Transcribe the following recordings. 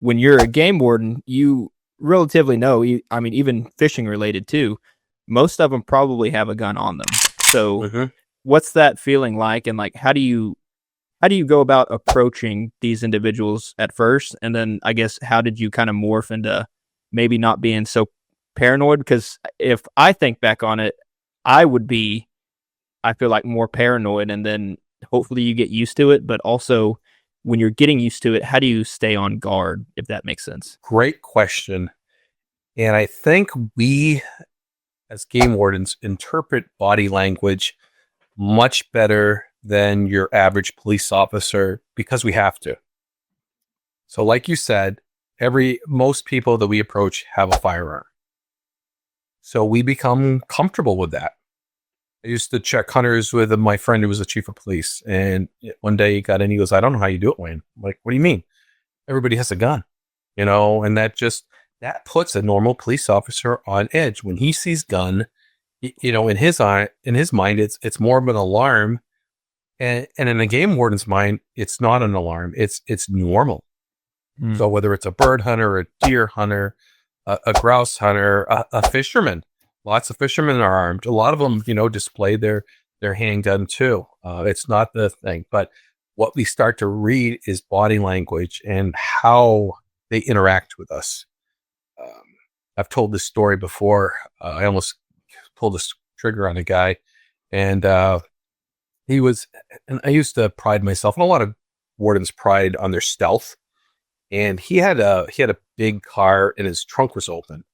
when you're a game warden, you relatively know, I mean, even fishing related too, most of them probably have a gun on them. So Mhm. what's that feeling like? And like, how do you go about approaching these individuals at first? And then I guess, how did you kind of morph into maybe not being so paranoid? Because if I think back on it, I would be, I feel like, more paranoid, and then hopefully you get used to it. But also, when you're getting used to it, how do you stay on guard, if that makes sense? Great question. And I think we, as game wardens, interpret body language much better than your average police officer because we have to. So, like you said, most people that we approach have a firearm. So we become comfortable with that. I used to check hunters with my friend who was the chief of police. And one day he got in, he goes, I don't know how you do it, Wayne. I'm like, what do you mean? Everybody has a gun, and that puts a normal police officer on edge. When he sees gun, in his mind, it's more of an alarm. And in a game warden's mind, it's not an alarm. It's normal. Mm. So whether it's a bird hunter, a deer hunter, a grouse hunter, a fisherman, lots of fishermen are armed. A lot of them, display their handgun too. It's not the thing, but what we start to read is body language and how they interact with us. I've told this story before. I almost pulled this trigger on a guy, and and I used to pride myself, and a lot of wardens pride on their stealth. And he had a big car, and his trunk was open,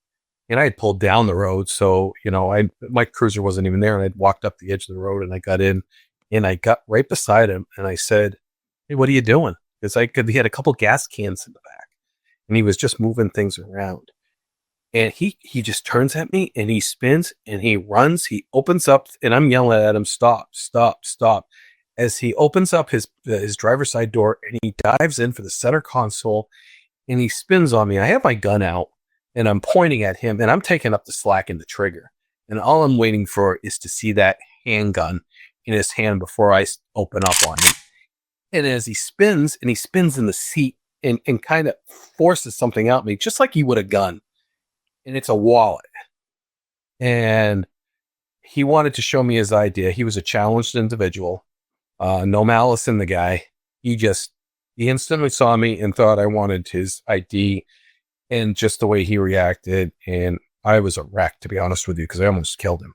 and I had pulled down the road. So, my cruiser wasn't even there, and I'd walked up the edge of the road, and I got in, and I got right beside him, and I said, hey, what are you doing? Because he had a couple gas cans in the back, and he was just moving things around. And he just turns at me, and he spins, and he runs, he opens up, and I'm yelling at him, stop, stop, stop. As he opens up his driver's side door, and he dives in for the center console, and he spins on me. I have my gun out, and I'm pointing at him, and I'm taking up the slack in the trigger. And all I'm waiting for is to see that handgun in his hand before I open up on him. And as he spins in the seat and kind of forces something out me, just like he would a gun. And it's a wallet. And he wanted to show me his idea. He was a challenged individual. No malice in the guy. He instantly saw me and thought I wanted his ID, and just the way he reacted. And I was a wreck, to be honest with you, because I almost killed him.